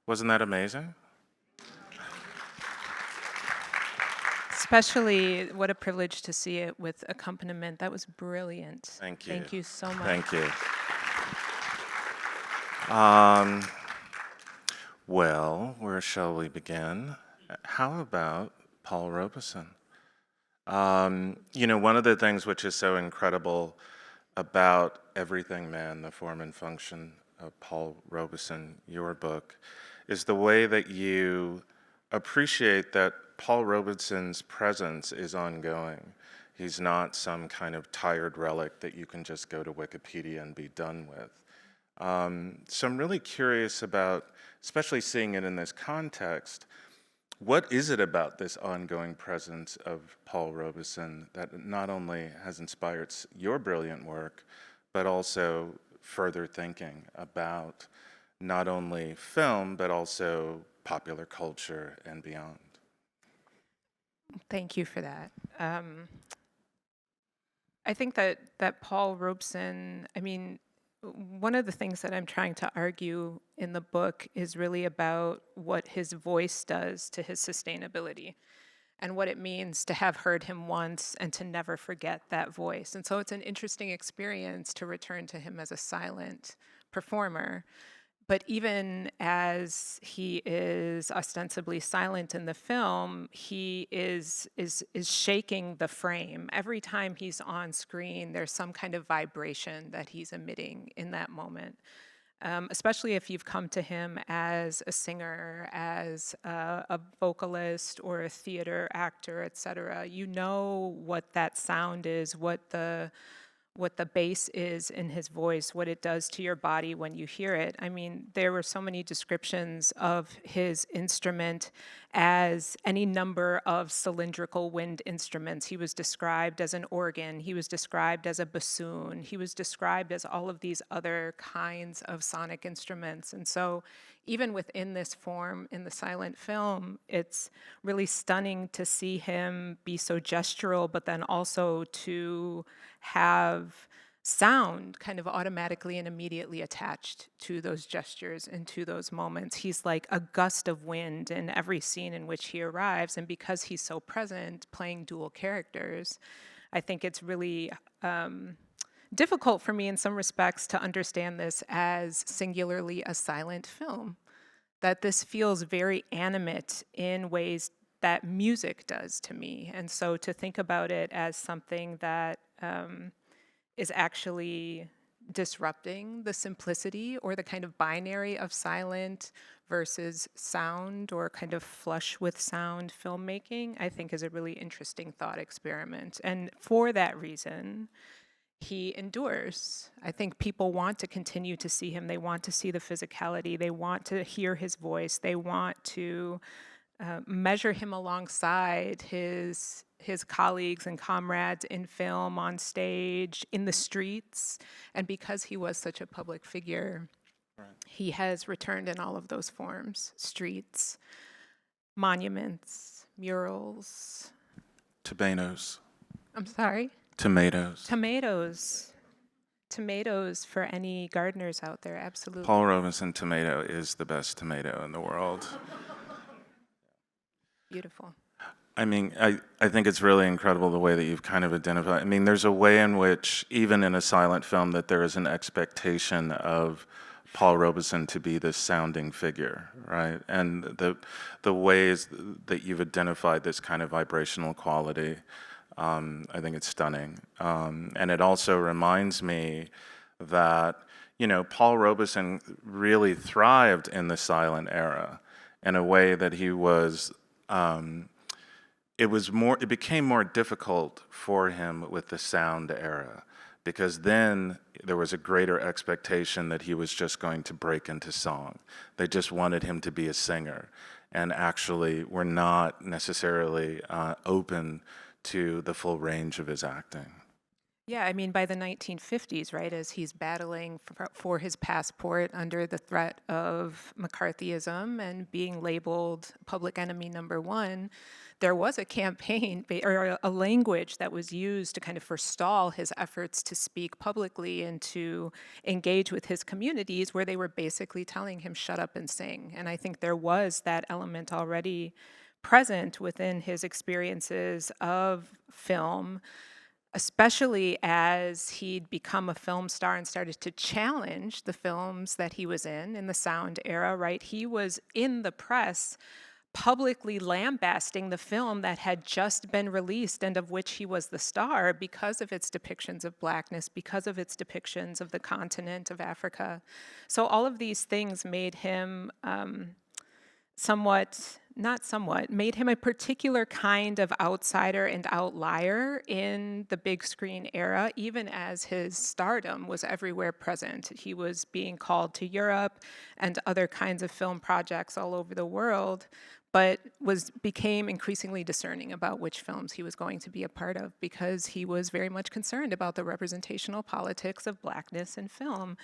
Wasn't that amazing? Especially, what a privilege to see it with accompaniment. That was brilliant. Thank you. Thank you so much. Thank you. Well, where shall we begin? How about Paul Robeson? One of the things which is so incredible about Everything Man, the Form and Function of Paul Robeson, your book, is the way that you appreciate that Paul Robeson's presence is ongoing. He's not some kind of tired relic that you can just go to Wikipedia and be done with. So I'm really curious about, especially seeing it in this context, what is it about this ongoing presence of Paul Robeson that not only has inspired your brilliant work, but also further thinking about not only film, but also popular culture and beyond? Thank you for that. I think that Paul Robeson, one of the things that I'm trying to argue in the book is really about what his voice does to his sustainability and what it means to have heard him once and to never forget that voice. And so it's an interesting experience to return to him as a silent performer. But even as he is ostensibly silent in the film, he is shaking the frame. Every time he's on screen, there's some kind of vibration that he's emitting in that moment. Especially if you've come to him as a singer, as a vocalist or a theater actor, et cetera, you know what that sound is, what the bass is in his voice, what it does to your body when you hear it. There were so many descriptions of his instrument as any number of cylindrical wind instruments. He was described as an organ, he was described as a bassoon, he was described as all of these other kinds of sonic instruments. And so even within this form in the silent film, it's really stunning to see him be so gestural, but then also to have sound kind of automatically and immediately attached to those gestures and to those moments. He's like a gust of wind in every scene in which he arrives. And because he's so present, playing dual characters, I think it's really difficult for me in some respects to understand this as singularly a silent film, that this feels very animate in ways that music does to me. And so to think about it as something that is actually disrupting the simplicity or the kind of binary of silent versus sound or kind of flush with sound filmmaking, I think is a really interesting thought experiment. And for that reason, he endures. I think people want to continue to see him. They want to see the physicality. They want to hear his voice. They want to measure him alongside his colleagues and comrades in film, on stage, in the streets. And because he was such a public figure, right, he has returned in all of those forms: streets, monuments, murals. Tomatoes. I'm sorry? Tomatoes. Tomatoes. Tomatoes for any gardeners out there, absolutely. Paul Robeson tomato is the best tomato in the world. Beautiful. I think it's really incredible the way that you've kind of identified. There's a way in which, even in a silent film, that there is an expectation of Paul Robeson to be this sounding figure, right? And the ways that you've identified this kind of vibrational quality, I think it's stunning. And it also reminds me that, Paul Robeson really thrived in the silent era in a way that he was, it became more difficult for him with the sound era, because then there was a greater expectation that he was just going to break into song. They just wanted him to be a singer, and actually were not necessarily open to the full range of his acting. Yeah, I mean, by the 1950s, right, as he's battling for his passport under the threat of McCarthyism and being labeled public enemy number one, there was a campaign or a language that was used to kind of forestall his efforts to speak publicly and to engage with his communities, where they were basically telling him, shut up and sing. And I think there was that element already present within his experiences of film, especially as he'd become a film star and started to challenge the films that he was in the sound era, right? He was in the press publicly lambasting the film that had just been released and of which he was the star because of its depictions of blackness, because of its depictions of the continent of Africa. So all of these things made him made him a particular kind of outsider and outlier in the big screen era, even as his stardom was everywhere present. He was being called to Europe and other kinds of film projects all over the world, but became increasingly discerning about which films he was going to be a part of, because he was very much concerned about the representational politics of blackness in film.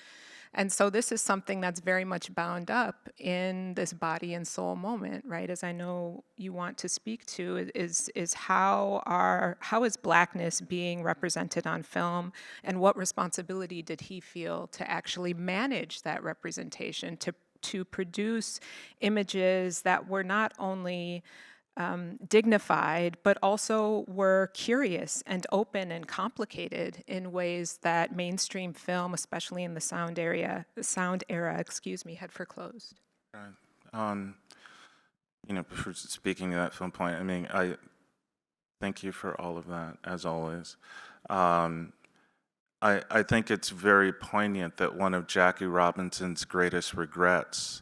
And so this is something that's very much bound up in this body and soul moment, right? As I know you want to speak to, is how is blackness being represented on film, and what responsibility did he feel to actually manage that representation, to produce images that were not only dignified, but also were curious and open and complicated in ways that mainstream film, especially in the sound era, had foreclosed. Right. For speaking to that film point, I mean, I thank you for all of that, as always. I think it's very poignant that one of Jackie Robinson's greatest regrets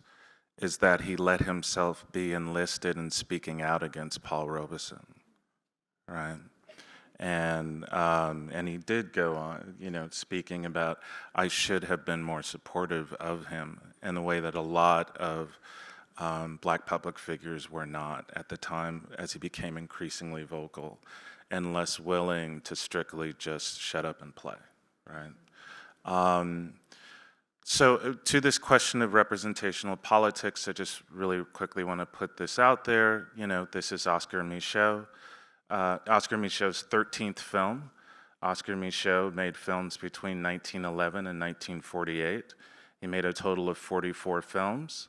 is that he let himself be enlisted in speaking out against Paul Robeson, right? And he did go on, speaking about, I should have been more supportive of him in the way that a lot of Black public figures were not at the time, as he became increasingly vocal and less willing to strictly just shut up and play, right? So to this question of representational politics, I just really quickly want to put this out there. This is Oscar Micheaux. Oscar Micheaux's 13th film. Oscar Micheaux made films between 1911 and 1948. He made a total of 44 films,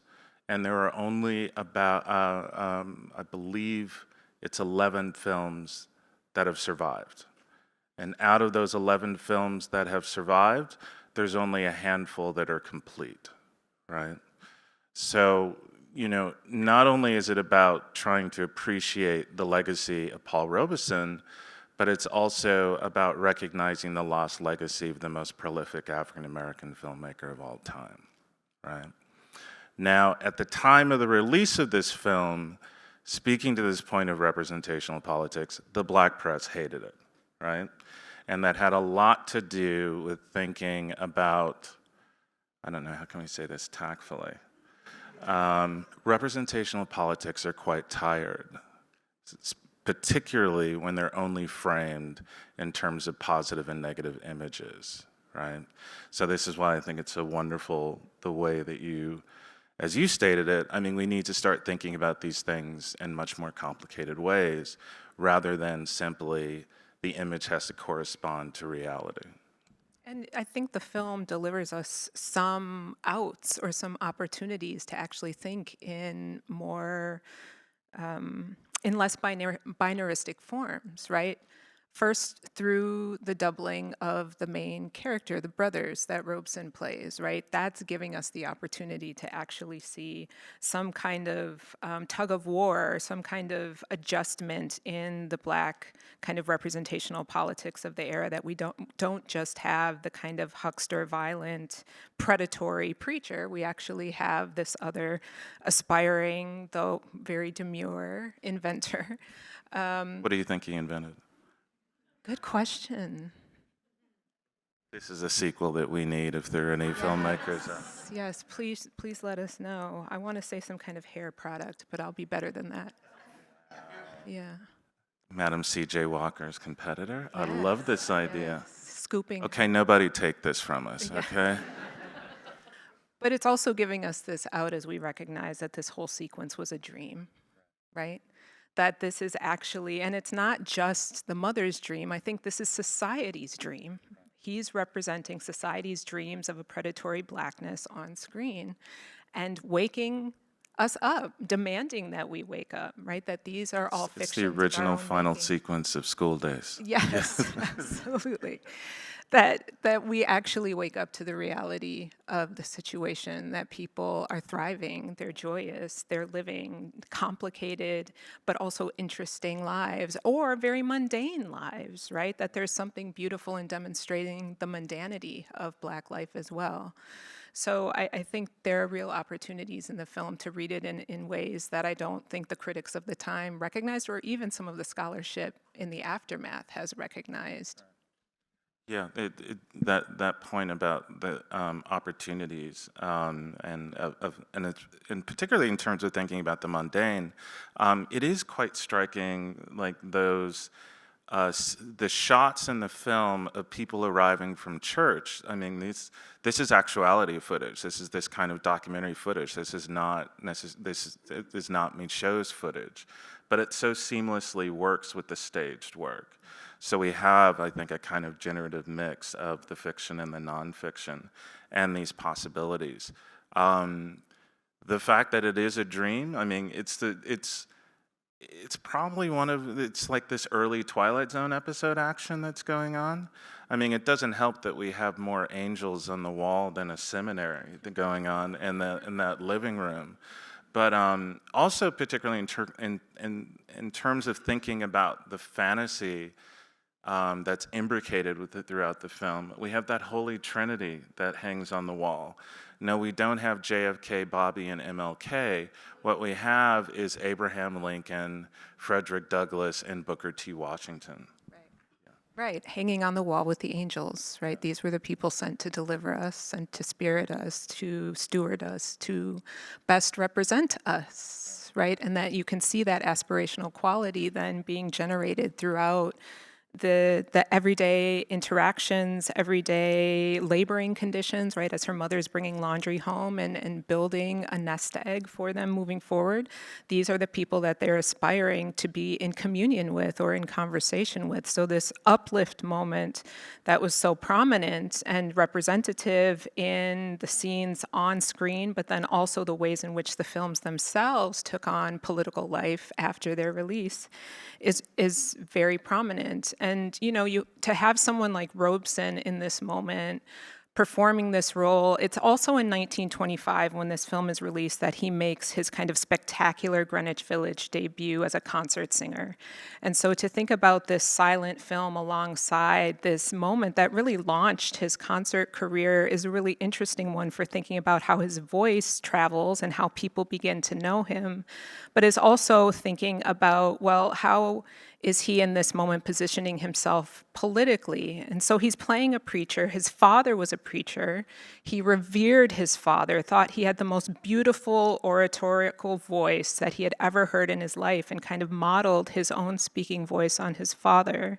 and there are only about, I believe it's 11 films that have survived. And out of those 11 films that have survived, there's only a handful that are complete, right? So, not only is it about trying to appreciate the legacy of Paul Robeson, but it's also about recognizing the lost legacy of the most prolific African-American filmmaker of all time, right? Now, at the time of the release of this film, speaking to this point of representational politics, the Black press hated it, right? And that had a lot to do with thinking about, I don't know, how can we say this tactfully? Representational politics are quite tired, particularly when they're only framed in terms of positive and negative images, right? So this is why I think it's so wonderful the way that you, as you stated it, I mean, we need to start thinking about these things in much more complicated ways rather than simply the image has to correspond to reality. And I think the film delivers us some outs or some opportunities to actually think in more, in less binaristic forms, right? First, through the doubling of the main character, the brothers that Robeson plays, right? That's giving us the opportunity to actually see some kind of tug of war, some kind of adjustment in the Black kind of representational politics of the era, that we don't just have the kind of huckster, violent, predatory preacher. We actually have this other aspiring, though very demure, inventor. What do you think he invented? Good question. This is a sequel that we need if there are any filmmakers. Yes, please let us know. I want to say some kind of hair product, but I'll be better than that. Yeah. Madam C.J. Walker's competitor. I love this idea. scooping. Okay, nobody take this from us, okay? But it's also giving us this out as we recognize that this whole sequence was a dream, right? That this is actually, and it's not just the mother's dream, I think this is society's dream. He's representing society's dreams of a predatory blackness on screen and waking us up, demanding that we wake up, right? That these are all It's fictions the of our original own final making. sequence of School Days. Yes, absolutely. That we actually wake up to the reality of the situation, that people are thriving, they're joyous, they're living complicated but also interesting lives, or very mundane lives, right? That there's something beautiful in demonstrating the mundanity of Black life as well. So I think there are real opportunities in the film to read it in ways that I don't think the critics of the time recognized, or even some of the scholarship in the aftermath has recognized. Yeah, that point about the opportunities and particularly in terms of thinking about the mundane, it is quite striking, like those the shots in the film of people arriving from church. I mean, this is actuality footage. This is this kind of documentary footage. This is not this is not Micheaux's footage, but it so seamlessly works with the staged work. So we have, I think, a kind of generative mix of the fiction and the nonfiction, and these possibilities. The fact that it is a dream, I mean, it's probably it's like this early Twilight Zone episode action that's going on. I mean, it doesn't help that we have more angels on the wall than a seminary going on in that living room. But also particularly in terms of thinking about the fantasy that's imbricated with it throughout the film. We have that holy trinity that hangs on the wall. No, we don't have JFK, Bobby, and MLK. What we have is Abraham Lincoln, Frederick Douglass, and Booker T. Washington. Right, hanging on the wall with the angels, right? These were the people sent to deliver us, sent to spirit us, to steward us, to best represent us, right? And that you can see that aspirational quality then being generated throughout the everyday interactions, everyday laboring conditions, right? As her mother's bringing laundry home and building a nest egg for them moving forward. These are the people that they're aspiring to be in communion with or in conversation with. So this uplift moment that was so prominent and representative in the scenes on screen, but then also the ways in which the films themselves took on political life after their release is very prominent. And to have someone like Robeson in this moment performing this role, it's also in 1925 when this film is released that he makes his kind of spectacular Greenwich Village debut as a concert singer. And so to think about this silent film alongside this moment that really launched his concert career is a really interesting one for thinking about how his voice travels and how people begin to know him, but is also thinking about, well, how is he in this moment positioning himself politically? And so he's playing a preacher. His father was a preacher. He revered his father, thought he had the most beautiful oratorical voice that he had ever heard in his life, and kind of modeled his own speaking voice on his father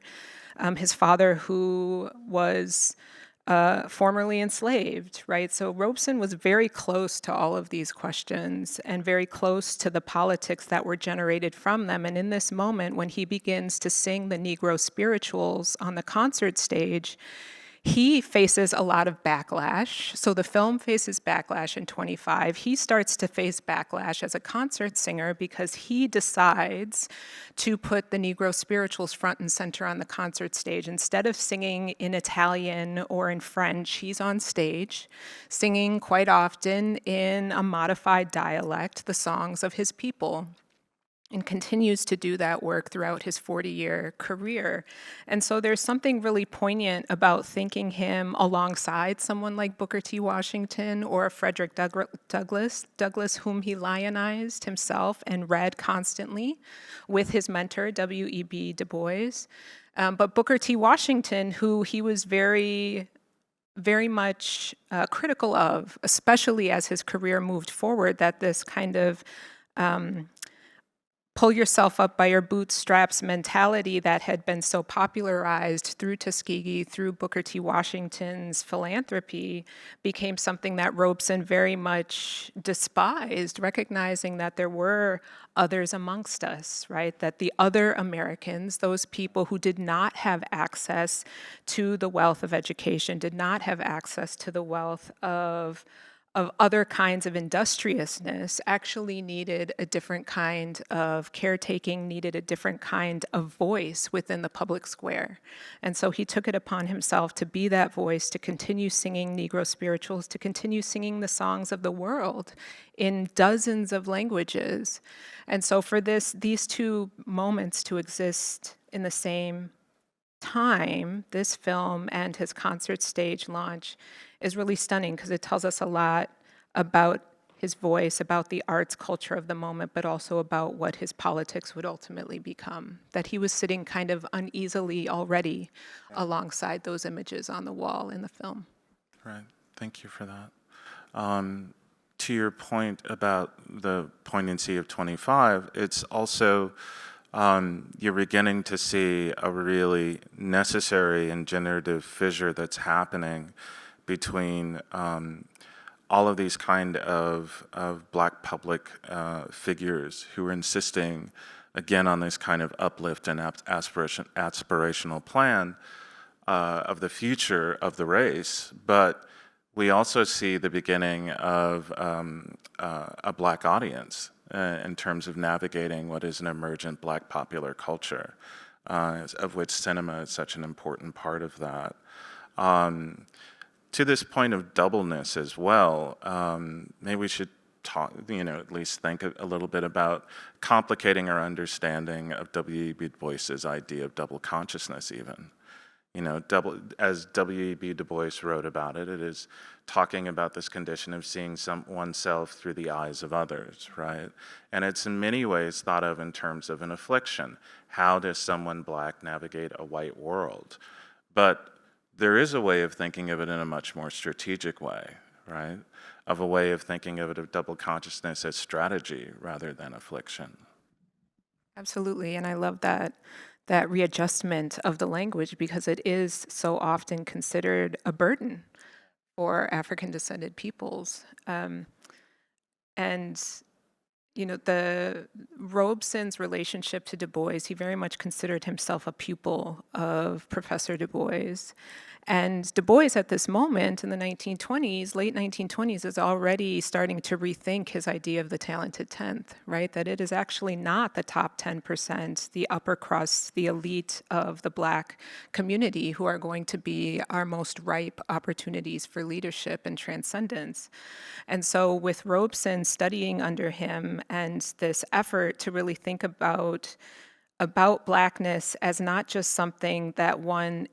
who was formerly enslaved, right? So Robeson was very close to all of these questions and very close to the politics that were generated from them. And in this moment, when he begins to sing the Negro spirituals on the concert stage, he faces a lot of backlash. So the film faces backlash in 25. He starts to face backlash as a concert singer because he decides to put the Negro spirituals front and center on the concert stage. Instead of singing in Italian or in French, he's on stage singing quite often in a modified dialect the songs of his people, and continues to do that work throughout his 40-year career. And so there's something really poignant about thinking him alongside someone like Booker T. Washington or Frederick Douglass, whom he lionized himself and read constantly with his mentor, W.E.B. Du Bois. But Booker T. Washington, who he was very much critical of, especially as his career moved forward, that this kind of pull yourself up by your bootstraps mentality that had been so popularized through Tuskegee, through Booker T. Washington's philanthropy, became something that Robeson very much despised, recognizing that there were others amongst us, right? That the other Americans, those people who did not have access to the wealth of education, did not have access to the wealth of other kinds of industriousness, actually needed a different kind of caretaking, needed a different kind of voice within the public square. And so he took it upon himself to be that voice, to continue singing Negro spirituals, to continue singing the songs of the world in dozens of languages. And so for these two moments to exist in the same time, this film and his concert stage launch, is really stunning because it tells us a lot about his voice, about the arts culture of the moment, but also about what his politics would ultimately become. That he was sitting kind of uneasily already alongside those images on the wall in the film. Right. Thank you for that. To your point about the poignancy of 25, it's also you're beginning to see a really necessary and generative fissure that's happening between all of these kind of Black public figures who are insisting, again, on this kind of uplift and aspirational plan of the future of the race, but we also see the beginning of a Black audience in terms of navigating what is an emergent Black popular culture, of which cinema is such an important part of that. To this point of doubleness as well, maybe we should talk, at least think a little bit about complicating our understanding of W.E.B. Du Bois's idea of double consciousness even. As W.E.B. Du Bois wrote about it, it is talking about this condition of seeing oneself through the eyes of others, right? And it's in many ways thought of in terms of an affliction. How does someone Black navigate a white world? But there is a way of thinking of it in a much more strategic way, right? Of a way of thinking of it of double consciousness as strategy rather than affliction. Absolutely, and I love that readjustment of the language because it is so often considered a burden for African descended peoples. And the Robeson's relationship to Du Bois, he very much considered himself a pupil of Professor Du Bois. And Du Bois at this moment in the 1920s, late 1920s, is already starting to rethink his idea of the talented 10th, right? That it is actually not the top 10%, the upper crust, the elite of the Black community who are going to be our most ripe opportunities for leadership and transcendence. And so with Robeson studying under him and this effort to really think about Blackness as not just something that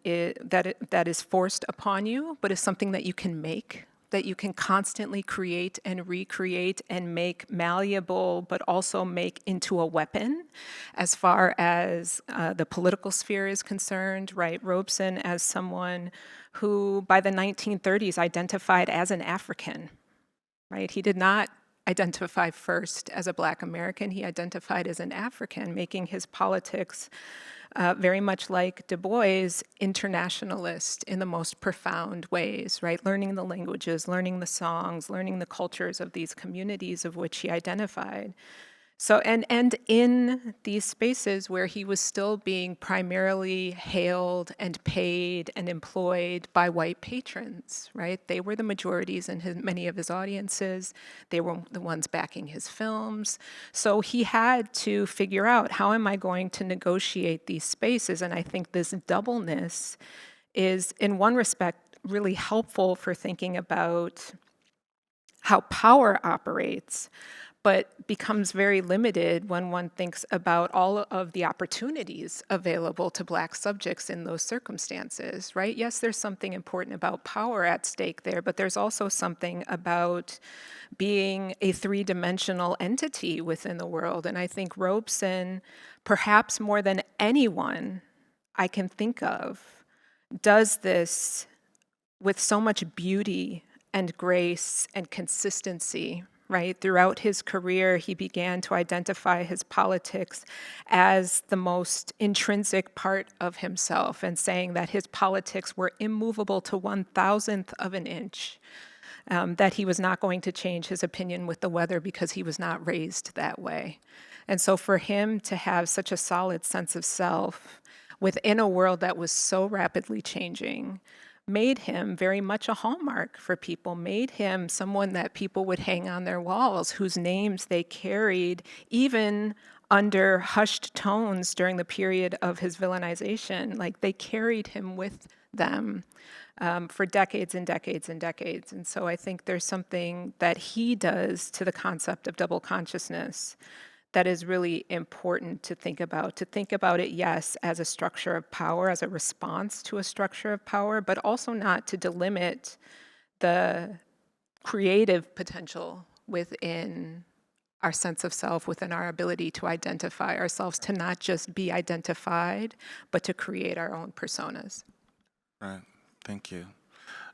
that is forced upon you, but is something that you can make, that you can constantly create and recreate and make malleable, but also make into a weapon as far as the political sphere is concerned, right? Robeson as someone who by the 1930s identified as an African, right? He did not identify first as a Black American. He identified as an African, making his politics very much like Du Bois, internationalist in the most profound ways, right? Learning the languages, learning the songs, learning the cultures of these communities of which he identified. So, and in these spaces where he was still being primarily hailed and paid and employed by white patrons, right? They were the majorities in many of his audiences. They were the ones backing his films. So he had to figure out, how am I going to negotiate these spaces? And I think this doubleness is, in one respect, really helpful for thinking about how power operates, but becomes very limited when one thinks about all of the opportunities available to Black subjects in those circumstances, right? Yes, there's something important about power at stake there, but there's also something about being a three-dimensional entity within the world. And I think Robeson, perhaps more than anyone I can think of, does this with so much beauty and grace and consistency, right? Throughout his career, he began to identify his politics as the most intrinsic part of himself, and saying that his politics were immovable to 1,000th of an inch, that he was not going to change his opinion with the weather because he was not raised that way. And so for him to have such a solid sense of self within a world that was so rapidly changing made him very much a hallmark for people, made him someone that people would hang on their walls, whose names they carried even under hushed tones during the period of his villainization. Like, they carried him with them for decades and decades and decades. And so I think there's something that he does to the concept of double consciousness that is really important to think about it, yes, as a structure of power, as a response to a structure of power, but also not to delimit the creative potential within our sense of self, within our ability to identify ourselves, to not just be identified, but to create our own personas. Right. Thank you.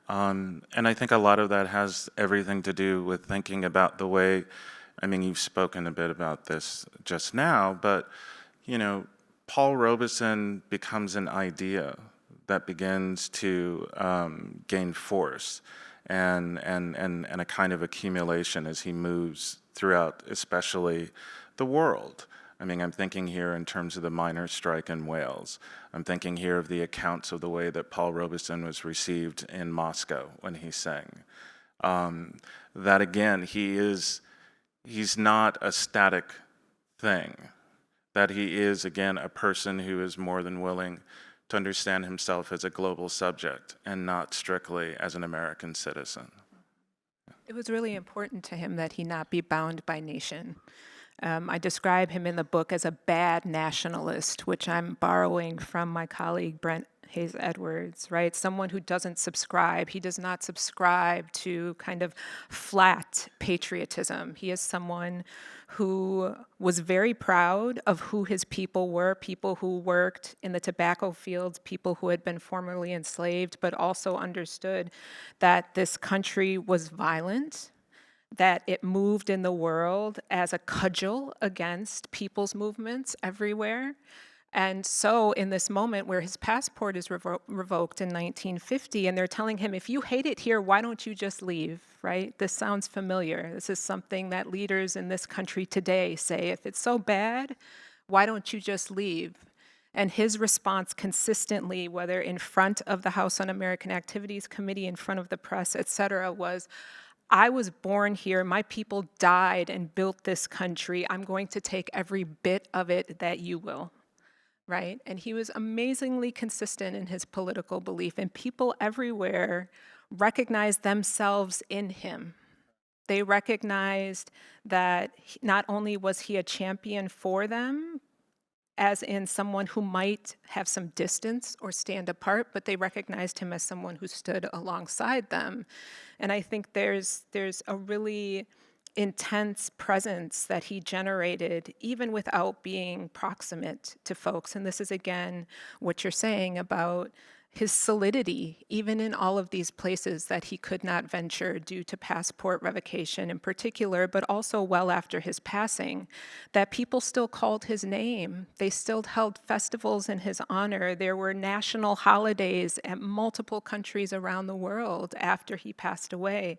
And I think a lot of that has everything to do with thinking about the way, I mean, you've spoken a bit about this just now, but, Paul Robeson becomes an idea that begins to gain force and a kind of accumulation as he moves throughout, especially the world. I mean, I'm thinking here in terms of the miners' strike in Wales. I'm thinking here of the accounts of the way that Paul Robeson was received in Moscow when he sang. That again, he's not a static thing. That he is, again, a person who is more than willing to understand himself as a global subject and not strictly as an American citizen. It was really important to him that he not be bound by nation. I describe him in the book as a bad nationalist, which I'm borrowing from my colleague Brent Hayes Edwards, right? Someone who doesn't subscribe. He does not subscribe to kind of flat patriotism. He is someone who was very proud of who his people were, people who worked in the tobacco fields, people who had been formerly enslaved, but also understood that this country was violent, that it moved in the world as a cudgel against people's movements everywhere. And so in this moment where his passport is revoked in 1950, and they're telling him, if you hate it here, why don't you just leave, right? This sounds familiar. This is something that leaders in this country today say, if it's so bad, why don't you just leave? And his response consistently, whether in front of the House Un-American Activities Committee, in front of the press, et cetera, was, I was born here, my people died and built this country. I'm going to take every bit of it that you will, right? And he was amazingly consistent in his political belief, and people everywhere recognized themselves in him. They recognized that not only was he a champion for them, as in someone who might have some distance or stand apart, but they recognized him as someone who stood alongside them. And I think there's a really intense presence that he generated even without being proximate to folks. And this is, again, what you're saying about his solidity, even in all of these places that he could not venture due to passport revocation in particular, but also well after his passing, that people still called his name. They still held festivals in his honor. There were national holidays at multiple countries around the world after he passed away.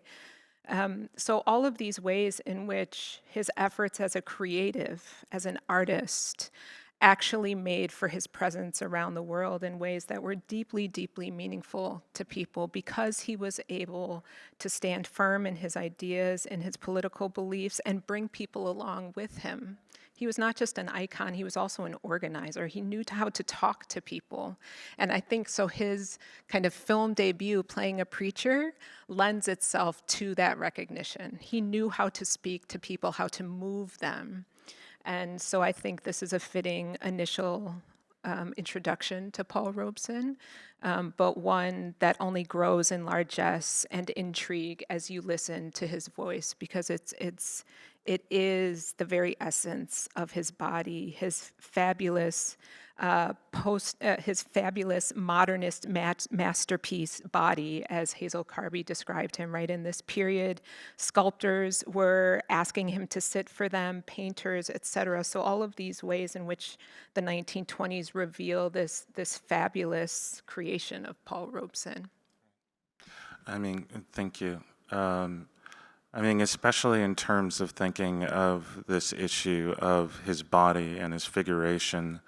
So all of these ways in which his efforts as a creative, as an artist, actually made for his presence around the world in ways that were deeply, deeply meaningful to people, because he was able to stand firm in his ideas, in his political beliefs, and bring people along with him. He was not just an icon, he was also an organizer. He knew how to talk to people. And I think so his kind of film debut, playing a preacher, lends itself to that recognition. He knew how to speak to people, how to move them. And so I think this is a fitting initial introduction to Paul Robeson. but one that only grows in largesse and intrigue as you listen to his voice, because it is the very essence of his body, his fabulous his fabulous modernist masterpiece body, as Hazel Carby described him, right? In this period, sculptors were asking him to sit for them, painters, etc. So all of these ways in which the 1920s reveal this fabulous creation of Paul Robeson. I mean, thank you. I mean, especially in terms of thinking of this issue of his body and his figuration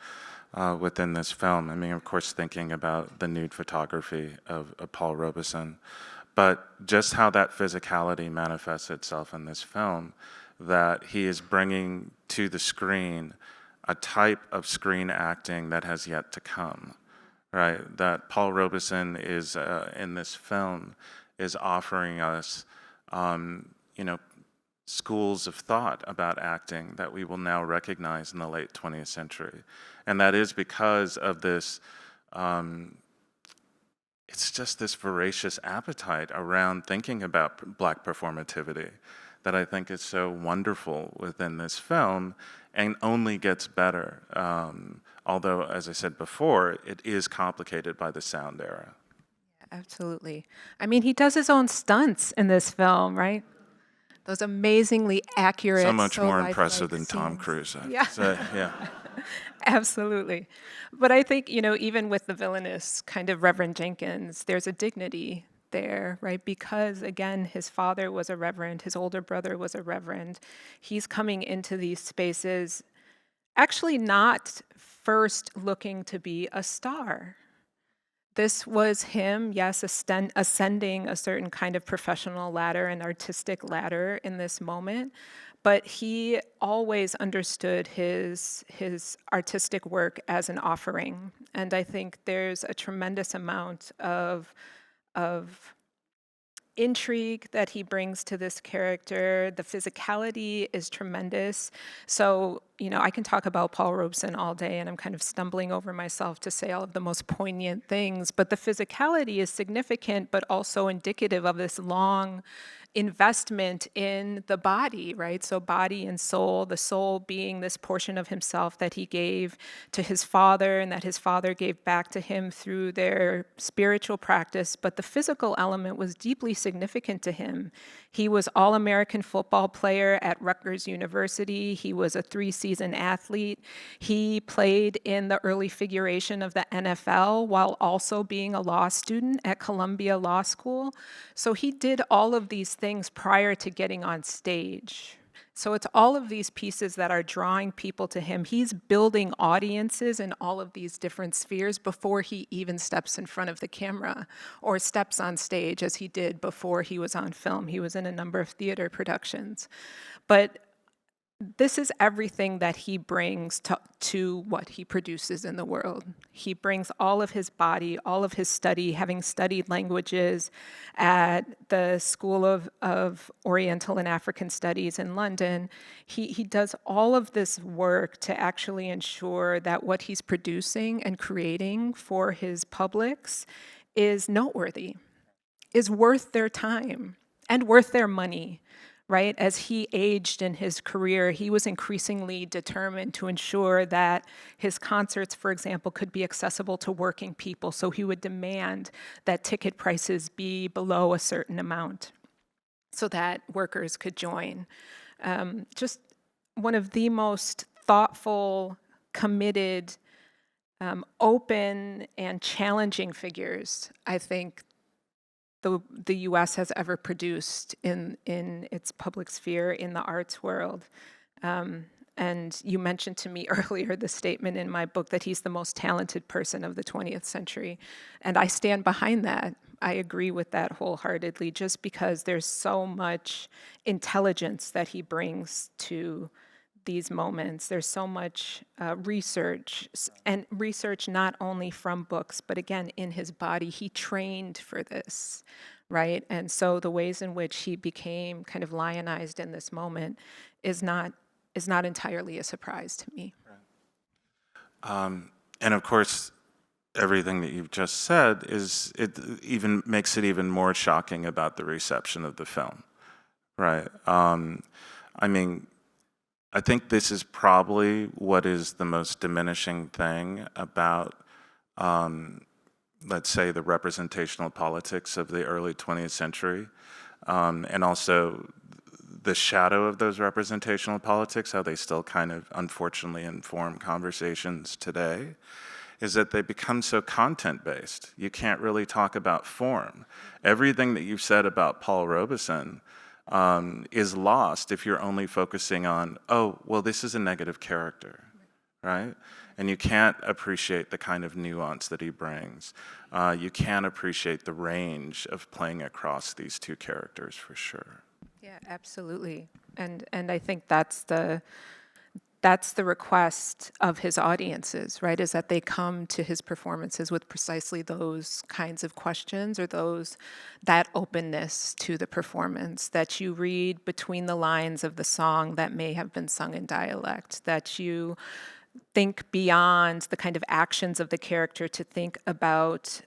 within this film. I mean, of course, thinking about the nude photography of Paul Robeson, but just how that physicality manifests itself in this film, that he is bringing to the screen a type of screen acting that has yet to come, right? That Paul Robeson is, in this film, is offering us, you know, schools of thought about acting that we will now recognize in the late 20th century. And that is because of this, it's just this voracious appetite around thinking about Black performativity that I think is so wonderful within this film and only gets better. Although, as I said before, it is complicated by the sound era. Absolutely. I mean, he does his own stunts in this film, right? Those amazingly accurate, So much more lifelike impressive than Tom scenes. Cruise, I have Yeah. to say. Yeah. Absolutely. But I think, even with the villainous kind of Reverend Jenkins, there's a dignity there, right? Because again, his father was a reverend, his older brother was a reverend. He's coming into these spaces actually not first looking to be a star. This was him, yes, ascending a certain kind of professional ladder, an artistic ladder in this moment, but he always understood his artistic work as an offering. And I think there's a tremendous amount of intrigue that he brings to this character. The physicality is tremendous. So, I can talk about Paul Robeson all day, and I'm kind of stumbling over myself to say all of the most poignant things, but the physicality is significant, but also indicative of this long investment in the body, right? So body and soul, the soul being this portion of himself that he gave to his father and that his father gave back to him through their spiritual practice, but the physical element was deeply significant to him. He was All-American football player at Rutgers University. He was a 3-season athlete. He played in the early figuration of the NFL while also being a law student at Columbia Law School. So he did all of these things prior to getting on stage. So it's all of these pieces that are drawing people to him. He's building audiences in all of these different spheres before he even steps in front of the camera or steps on stage, as he did before he was on film. He was in a number of theater productions. But this is everything that he brings to what he produces in the world. He brings all of his body, all of his study, having studied languages at the School of Oriental and African Studies in London. He does all of this work to actually ensure that what he's producing and creating for his publics is noteworthy, is worth their time and worth their money. Right? As he aged in his career, he was increasingly determined to ensure that his concerts, for example, could be accessible to working people. So he would demand that ticket prices be below a certain amount so that workers could join. Just one of the most thoughtful, committed, open, and challenging figures, I think, the U.S. has ever produced in its public sphere, in the arts world. And you mentioned to me earlier the statement in my book that he's the most talented person of the 20th century. And I stand behind that. I agree with that wholeheartedly, just because there's so much intelligence that he brings to these moments. There's so much research, and research not only from books, but again, in his body. He trained for this, right? And so the ways in which he became kind of lionized in this moment is not entirely a surprise to me. And of course, everything that you've just said is it even makes it even more shocking about the reception of the film, right? I mean, I think this is probably what is the most diminishing thing about, let's say, the representational politics of the early 20th century, and also the shadow of those representational politics, how they still kind of unfortunately inform conversations today, is that they become so content-based. You can't really talk about form. Everything that you've said about Paul Robeson is lost if you're only focusing on, oh, well, this is a negative character, right? And you can't appreciate the kind of nuance that he brings. You can't appreciate the range of playing across these two characters, for sure. Yeah, absolutely. And I think that's the request of his audiences, right? Is that they come to his performances with precisely those kinds of questions, or that openness to the performance, that you read between the lines of the song that may have been sung in dialect, that you think beyond the kind of actions of the character to think about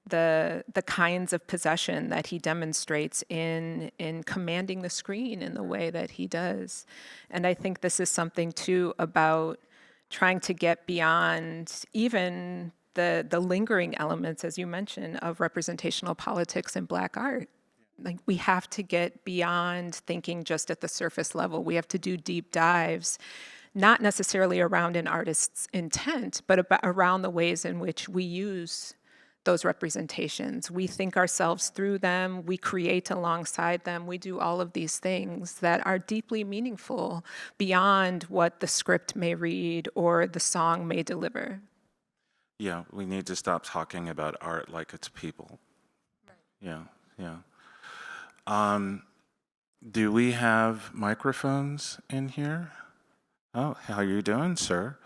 the kinds of possession that he demonstrates in commanding the screen in the way that he does. And I think this is something too about trying to get beyond even the lingering elements, as you mentioned, of representational politics in Black art. Like, we have to get beyond thinking just at the surface level. We have to do deep dives, not necessarily around an artist's intent, but around the ways in which we use those representations. We think ourselves through them, we create alongside them, we do all of these things that are deeply meaningful beyond what the script may read or the song may deliver. Yeah, we need to stop talking about art like it's people. Right. Yeah, yeah. Do we have microphones in here? Oh, how are you doing, sir?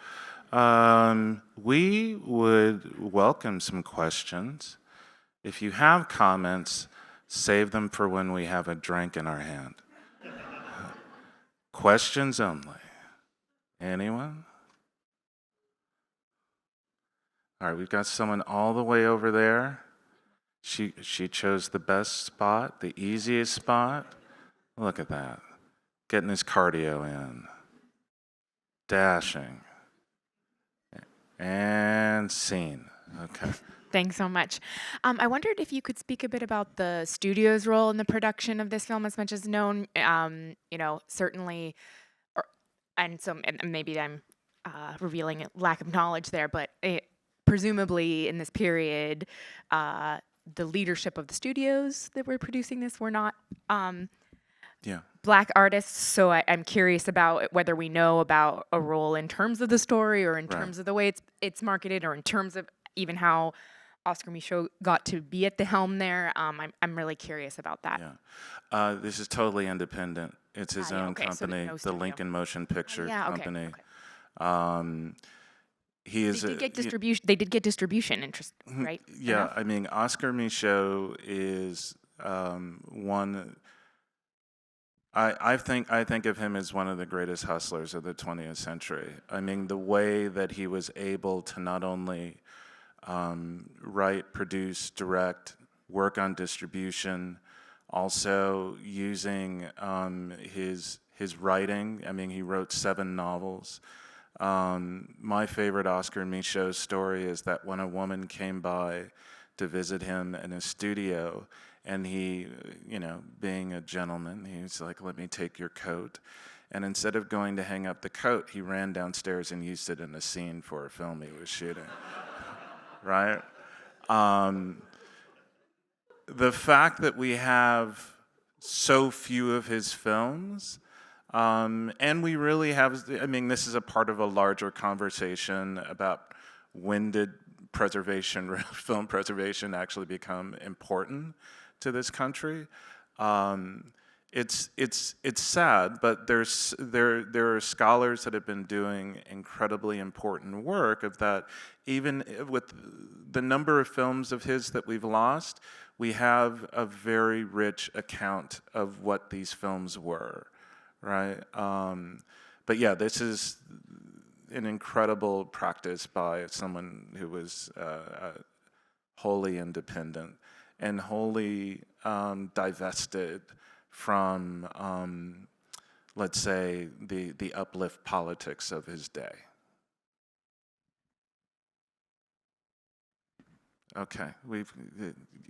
We would welcome some questions. If you have comments, save them for when we have a drink in our hand. Questions only. Anyone? All right, we've got someone all the way over there. She chose the best spot, the easiest spot. Look at that. Getting his cardio in. Dashing. And scene. Okay. Thanks so much. I wondered if you could speak a bit about the studio's role in the production of this film, as much as known. Certainly, and maybe I'm revealing a lack of knowledge there, but presumably in this period, the leadership of the studios that were producing this were not Black artists. So I'm curious about whether we know about a role in terms of the story, or in terms of the way it's marketed, or in terms of even how Oscar Micheaux got to be at the helm there. I'm really curious about that. Yeah, this is totally independent. It's his own company, no the Lincoln Motion Picture Company. Okay. He is. They did get distribution. They did get distribution interest, right? Yeah, Enough? I mean, Oscar Micheaux is one. I think of him as one of the greatest hustlers of the 20th century. I mean, the way that he was able to not only write, produce, direct, work on distribution, also using his writing. I mean, he wrote 7 novels. My favorite Oscar Micheaux story is that when a woman came by to visit him in his studio, and he, being a gentleman, he was like, "Let me take your coat." And instead of going to hang up the coat, he ran downstairs and used it in a scene for a film he was shooting. Right? The fact that we have so few of his films, and we really have, I mean, this is a part of a larger conversation about when did film preservation actually become important to this country. It's sad, but there are scholars that have been doing incredibly important work of that. Even with the number of films of his that we've lost, we have a very rich account of what these films were, right? But yeah, this is an incredible practice by someone who was wholly independent and wholly divested from, let's say, the uplift politics of his day. Okay,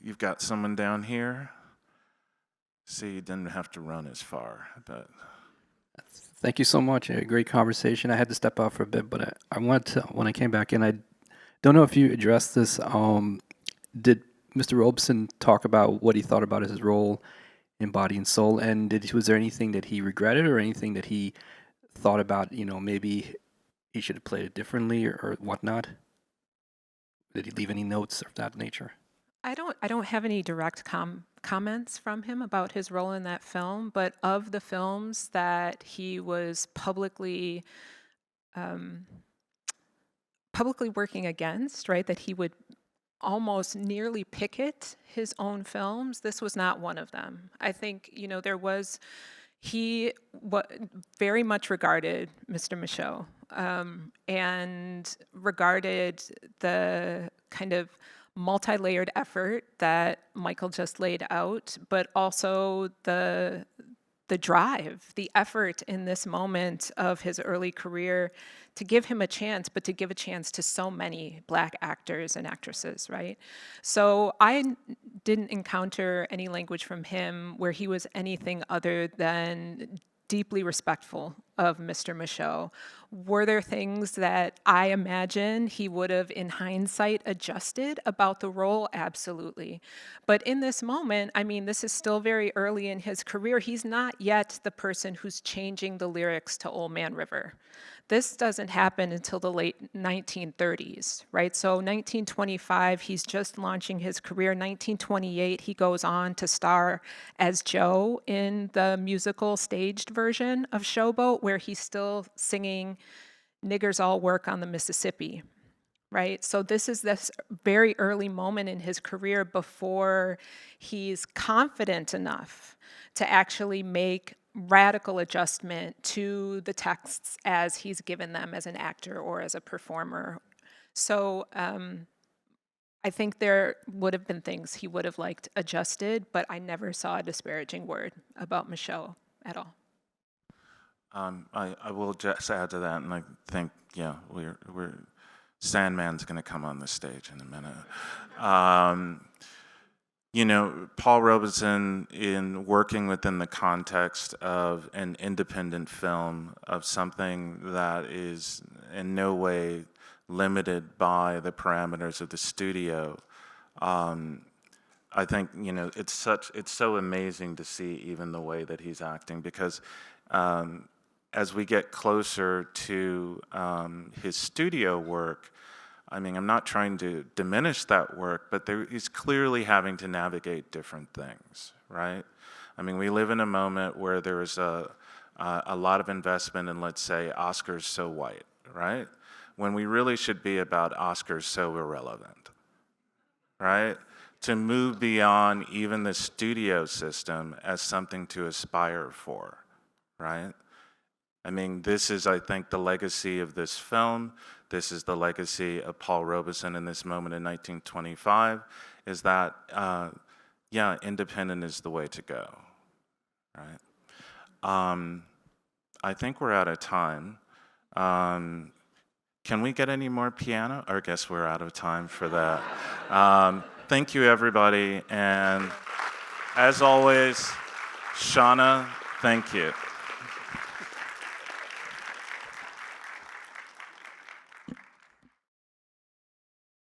you've got someone down here. See, you didn't have to run as far, but. Thank you so much. A great conversation. I had to step out for a bit, but I wanted to, when I came back in, I don't know if you addressed this. Did Mr. Robeson talk about what he thought about his role in Body and Soul? And was there anything that he regretted or anything that he thought about, maybe he should have played it differently or whatnot? Did he leave any notes of that nature? I don't have any direct comments from him about his role in that film, but of the films that he was publicly working against, right, that he would almost nearly picket his own films, this was not one of them. I think, he very much regarded Mr. Micheaux and regarded the kind of multi-layered effort that Michael just laid out, but also the drive, the effort in this moment of his early career to give him a chance, but to give a chance to so many Black actors and actresses, right? So I didn't encounter any language from him where he was anything other than deeply respectful of Mr. Micheaux. Were there things that I imagine he would have, in hindsight, adjusted about the role? Absolutely. But in this moment, I mean, this is still very early in his career. He's not yet the person who's changing the lyrics to Old Man River. This doesn't happen until the late 1930s, right? So 1925, he's just launching his career. 1928, he goes on to star as Joe in the musical staged version of Showboat, where he's still singing "Niggers All Work on the Mississippi," right? So this is this very early moment in his career before he's confident enough to actually make radical adjustment to the texts as he's given them as an actor or as a performer. So I think there would have been things he would have liked adjusted, but I never saw a disparaging word about Micheaux at all. I will just add to that, and I think, yeah, we're Sandman's going to come on the stage in a minute. Paul Robeson, in working within the context of an independent film, of something that is in no way limited by the parameters of the studio, I think, it's so amazing to see even the way that he's acting, because as we get closer to his studio work, I mean, I'm not trying to diminish that work, but he's clearly having to navigate different things, right? I mean, we live in a moment where there is a lot of investment in, let's say, Oscars so white, right? When we really should be about Oscars so irrelevant, right? To move beyond even the studio system as something to aspire for, right? I mean, this is, I think, the legacy of this film. This is the legacy of Paul Robeson in this moment in 1925, is that, yeah, independent is the way to go, right? I think we're out of time. Can we get any more piano? Or I guess we're out of time for that. Thank you, everybody. And as always, Shana, thank you.